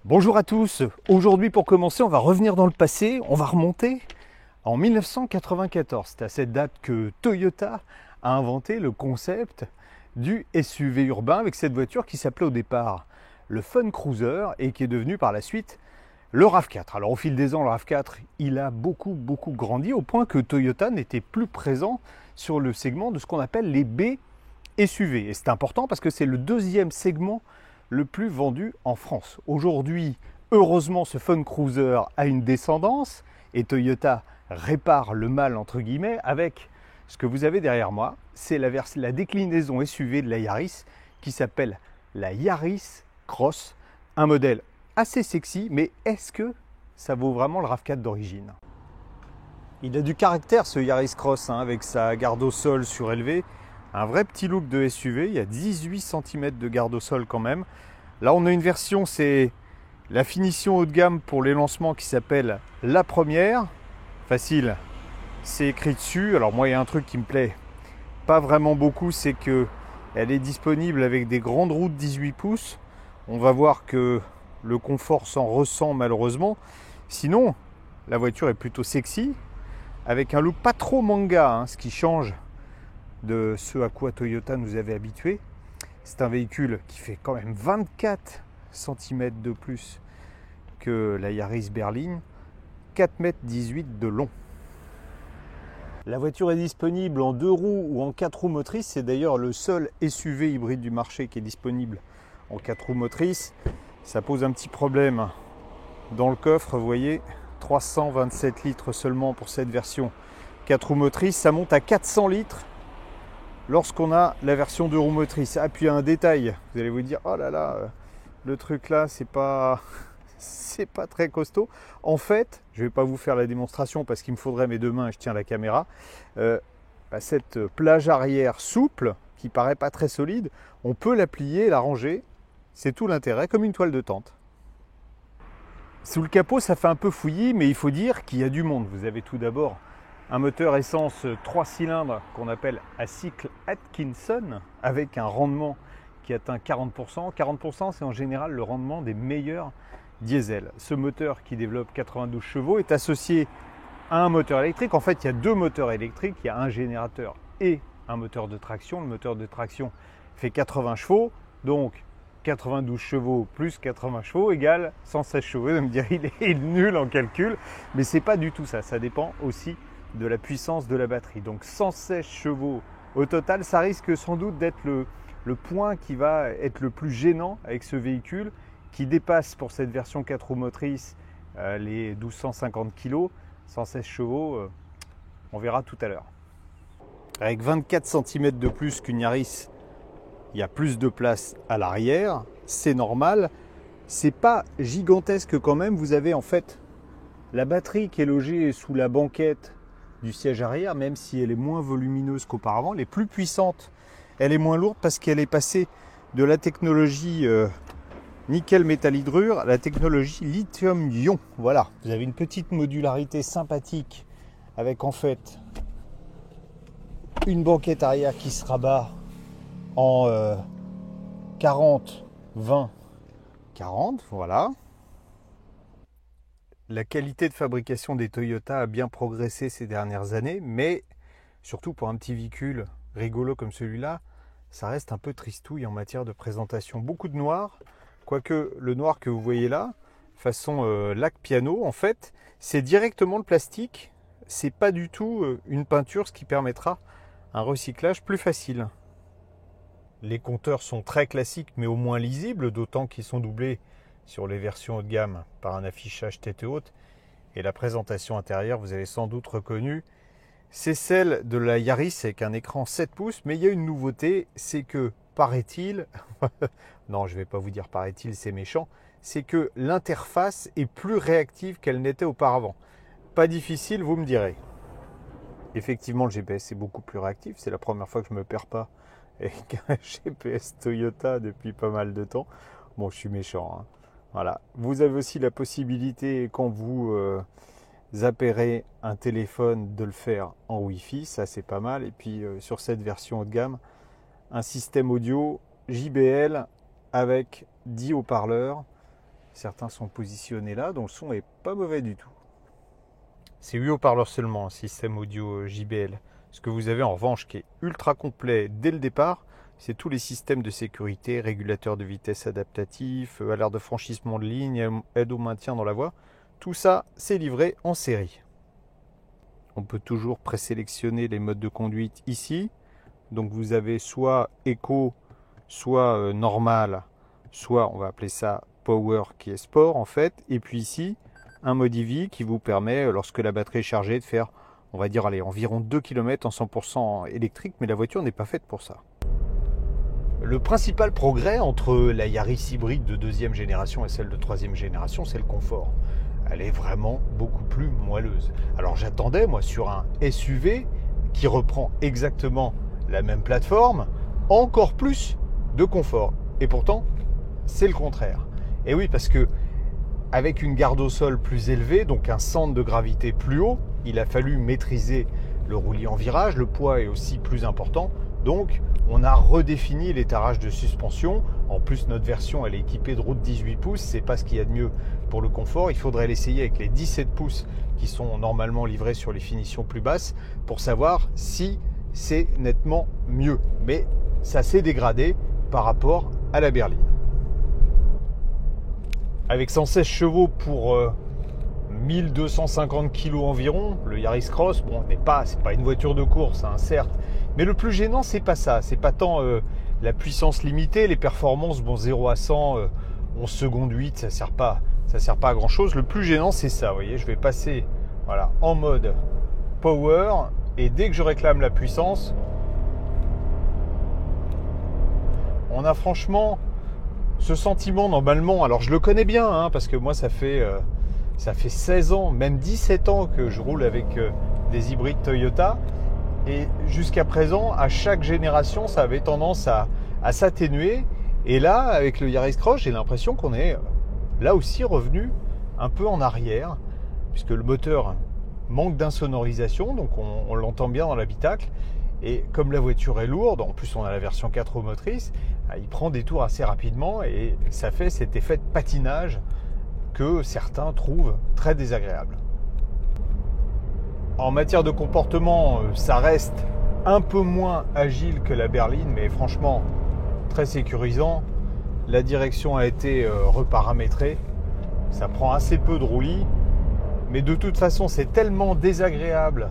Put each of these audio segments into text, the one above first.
Bonjour à tous, aujourd'hui pour commencer on va revenir dans le passé, on va remonter en 1994. C'est à cette date que Toyota a inventé le concept du SUV urbain avec cette voiture qui s'appelait au départ le Fun Cruiser et qui est devenu par la suite le RAV4. Alors au fil des ans le RAV4 il a beaucoup grandi au point que Toyota n'était plus présent sur le segment de ce qu'on appelle les B SUV. Et c'est important parce que c'est le deuxième segment le plus vendu en France. Aujourd'hui, heureusement, ce Fun Cruiser a une descendance et Toyota répare le mal entre guillemets avec ce que vous avez derrière moi. C'est la déclinaison SUV de la Yaris qui s'appelle la Yaris Cross, un modèle assez sexy, mais est-ce que ça vaut vraiment le RAV4 d'origine? Il a du caractère ce Yaris Cross avec sa garde au sol surélevée. Un vrai petit look de SUV, il y a 18 cm de garde au sol quand même. Là on a une version, c'est la finition haut de gamme pour les lancements qui s'appelle la première. Facile, c'est écrit dessus. Alors moi il y a un truc qui me plaît pas vraiment beaucoup, c'est que elle est disponible avec des grandes roues de 18 pouces. On va voir que le confort s'en ressent malheureusement. Sinon, la voiture est plutôt sexy, avec un look pas trop manga, ce qui change de ce à quoi Toyota nous avait habitués. C'est un véhicule qui fait quand même 24 cm de plus que la Yaris berline, 4,18 m de long. La voiture est disponible en 2 roues ou en 4 roues motrices. C'est d'ailleurs le seul SUV hybride du marché qui est disponible en 4 roues motrices. Ça pose un petit problème dans le coffre, vous voyez, 327 litres seulement pour cette version 4 roues motrices. Ça monte à 400 litres lorsqu'on a la version 2 roues motrices. Ah, puis un détail, vous allez vous dire, oh là là, le truc là, c'est pas très costaud. En fait, je ne vais pas vous faire la démonstration parce qu'il me faudrait mes deux mains et je tiens la caméra. Cette plage arrière souple, qui paraît pas très solide, on peut la plier, la ranger. C'est tout l'intérêt, comme une toile de tente. Sous le capot, ça fait un peu fouillis, mais il faut dire qu'il y a du monde. Vous avez tout d'abord un moteur essence 3 cylindres qu'on appelle à cycle Atkinson avec un rendement qui atteint 40%. 40%, c'est en général le rendement des meilleurs diesel. Ce moteur qui développe 92 chevaux est associé à un moteur électrique. En fait, il y a deux moteurs électriques. Il y a un générateur et un moteur de traction. Le moteur de traction fait 80 chevaux. Donc, 92 chevaux plus 80 chevaux égale 116 chevaux. Vous allez me dire, il est nul en calcul. Mais ce n'est pas du tout ça. Ça dépend aussi de la puissance de la batterie. Donc 116 chevaux au total, ça risque sans doute d'être le point qui va être le plus gênant avec ce véhicule qui dépasse pour cette version 4 roues motrices les 1250 kg, 116 chevaux, on verra tout à l'heure. Avec 24 cm de plus qu'une Yaris, il y a plus de place à l'arrière, c'est normal. C'est pas gigantesque quand même, vous avez en fait la batterie qui est logée sous la banquette du siège arrière, même si elle est moins volumineuse qu'auparavant, elle est plus puissante, elle est moins lourde parce qu'elle est passée de la technologie nickel métal hydrure à la technologie lithium-ion. Voilà, vous avez une petite modularité sympathique avec en fait une banquette arrière qui se rabat en 40, 20, 40, voilà. La qualité de fabrication des Toyota a bien progressé ces dernières années, mais surtout pour un petit véhicule rigolo comme celui-là, ça reste un peu tristouille en matière de présentation. Beaucoup de noir, quoique le noir que vous voyez là, façon lac piano, en fait, c'est directement le plastique. C'est pas du tout une peinture, ce qui permettra un recyclage plus facile. Les compteurs sont très classiques, mais au moins lisibles, d'autant qu'ils sont doublés sur les versions haut de gamme par un affichage tête haute. Et la présentation intérieure, vous avez sans doute reconnu, c'est celle de la Yaris avec un écran 7 pouces. Mais il y a une nouveauté, c'est que, paraît-il, non je ne vais pas vous dire paraît-il, c'est méchant, c'est que l'interface est plus réactive qu'elle n'était auparavant. Pas difficile, vous me direz. Effectivement, le GPS est beaucoup plus réactif, c'est la première fois que je ne me perds pas avec un GPS Toyota depuis pas mal de temps. Bon, je suis méchant, Voilà. Vous avez aussi la possibilité, quand vous zappérez un téléphone, de le faire en Wi-Fi. Ça, c'est pas mal. Et puis, sur cette version haut de gamme, un système audio JBL avec 10 haut-parleurs Certains sont positionnés là, donc le son est pas mauvais du tout. C'est 8 haut-parleurs seulement, un système audio JBL. Ce que vous avez en revanche qui est ultra complet dès le départ, c'est tous les systèmes de sécurité, régulateurs de vitesse adaptatif, alerte de franchissement de ligne, aide au maintien dans la voie. Tout ça, c'est livré en série. On peut toujours présélectionner les modes de conduite ici. Donc vous avez soit Eco, soit normal, soit on va appeler ça Power qui est sport en fait. Et puis ici, un mode EV qui vous permet, lorsque la batterie est chargée, de faire, on va dire, allez, environ 2 km en 100% électrique. Mais la voiture n'est pas faite pour ça. Le principal progrès entre la Yaris hybride de deuxième génération et celle de troisième génération, c'est le confort. Elle est vraiment beaucoup plus moelleuse. Alors j'attendais, moi, sur un SUV qui reprend exactement la même plateforme, encore plus de confort. Et pourtant, c'est le contraire. Et oui, parce que avec une garde au sol plus élevée, donc un centre de gravité plus haut, il a fallu maîtriser le roulis en virage, le poids est aussi plus important. Donc, on a redéfini l'étarage de suspension. En plus, notre version, elle est équipée de route 18 pouces. C'est pas ce qu'il y a de mieux pour le confort. Il faudrait l'essayer avec les 17 pouces qui sont normalement livrés sur les finitions plus basses pour savoir si c'est nettement mieux. Mais ça s'est dégradé par rapport à la berline. Avec 116 chevaux pour 1250 kg environ, le Yaris Cross, bon, c'est pas une voiture de course, hein, certes. Mais le plus gênant, c'est pas ça. C'est pas tant la puissance limitée, les performances, bon, 0 à 100, 11 secondes 8, ça sert pas à grand chose. Le plus gênant, c'est ça. Vous voyez, je vais passer voilà, en mode power. Et dès que je réclame la puissance, on a franchement ce sentiment normalement. Alors je le connais bien, hein, parce que moi ça fait 16 ans, même 17 ans que je roule avec des hybrides Toyota. Et jusqu'à présent, à chaque génération, ça avait tendance à s'atténuer. Et là, avec le Yaris Cross, j'ai l'impression qu'on est là aussi revenu un peu en arrière, puisque le moteur manque d'insonorisation, donc on l'entend bien dans l'habitacle. Et comme la voiture est lourde, en plus on a la version 4 roues motrices, il prend des tours assez rapidement et ça fait cet effet de patinage que certains trouvent très désagréable. En matière de comportement, ça reste un peu moins agile que la berline, mais franchement très sécurisant. La direction a été reparamétrée, ça prend assez peu de roulis, mais de toute façon c'est tellement désagréable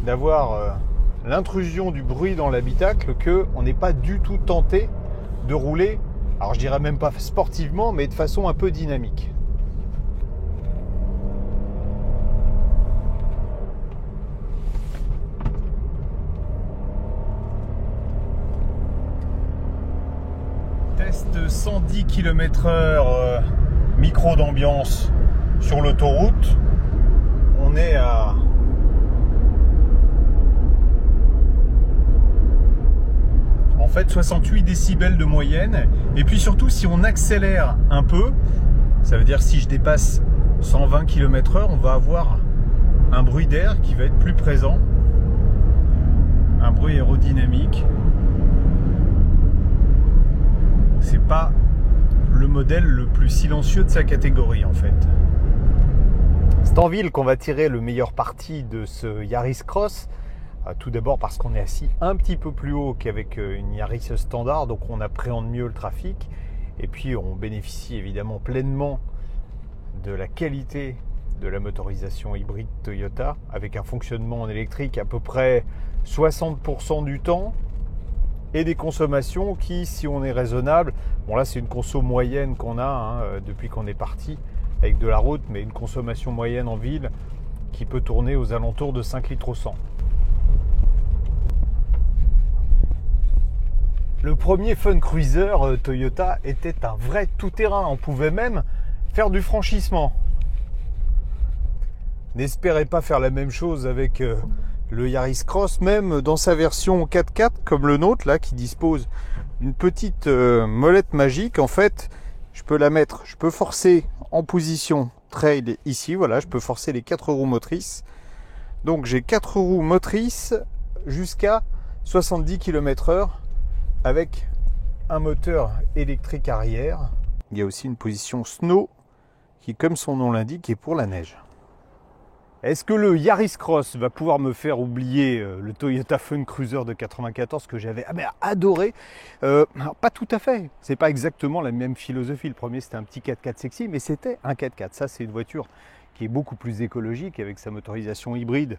d'avoir l'intrusion du bruit dans l'habitacle qu'on n'est pas du tout tenté de rouler, alors je dirais même pas sportivement, mais de façon un peu dynamique. Test 110 km/h micro d'ambiance sur l'autoroute. On est à en fait 68 décibels de moyenne. Et puis surtout, si on accélère un peu, ça veut dire si je dépasse 120 km/h, on va avoir un bruit d'air qui va être plus présent, un bruit aérodynamique. C'est pas le modèle le plus silencieux de sa catégorie en fait. C'est en ville qu'on va tirer le meilleur parti de ce Yaris Cross. Tout d'abord parce qu'on est assis un petit peu plus haut qu'avec une Yaris standard, donc on appréhende mieux le trafic. Et puis on bénéficie évidemment pleinement de la qualité de la motorisation hybride Toyota, avec un fonctionnement en électrique à peu près 60% du temps, et des consommations qui, si on est raisonnable, bon là c'est une conso moyenne qu'on a depuis qu'on est parti avec de la route, mais une consommation moyenne en ville qui peut tourner aux alentours de 5 litres au 100. Le premier Fun Cruiser Toyota était un vrai tout-terrain. On pouvait même faire du franchissement. N'espérez pas faire la même chose avec le Yaris Cross, même dans sa version 4x4 comme le nôtre là, qui dispose d'une petite molette magique. En fait, je peux forcer en position trail ici. Voilà, je peux forcer les 4 roues motrices. Donc j'ai 4 roues motrices jusqu'à 70 km/h avec un moteur électrique arrière. Il y a aussi une position snow qui, comme son nom l'indique, est pour la neige. Est-ce que le Yaris Cross va pouvoir me faire oublier le Toyota Fun Cruiser de 94 que j'avais adoré? Pas tout à fait. C'est pas exactement la même philosophie. Le premier c'était un petit 4x4 sexy, mais c'était un 4x4. Ça c'est une voiture qui est beaucoup plus écologique avec sa motorisation hybride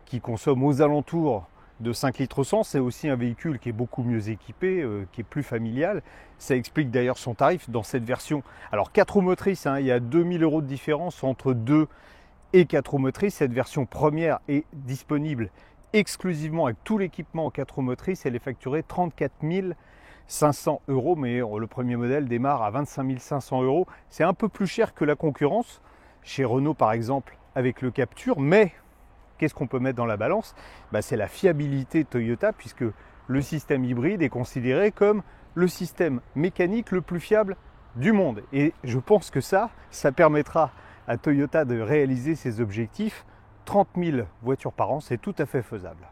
qui consomme aux alentours de 5 litres au 100. C'est aussi un véhicule qui est beaucoup mieux équipé, qui est plus familial. Ça explique d'ailleurs son tarif dans cette version. Alors 4 roues motrices, il y a 2000 € de différence entre 2 et 4 roues motrices. Cette version première est disponible exclusivement avec tout l'équipement en 4 roues motrices. Elle est facturée 34 500 €, mais le premier modèle démarre à 25 500 €. C'est un peu plus cher que la concurrence, chez Renault par exemple avec le Captur, mais qu'est-ce qu'on peut mettre dans la balance? C'est la fiabilité Toyota, puisque le système hybride est considéré comme le système mécanique le plus fiable du monde. Et je pense que ça permettra à Toyota de réaliser ses objectifs. 30 000 voitures par an, c'est tout à fait faisable.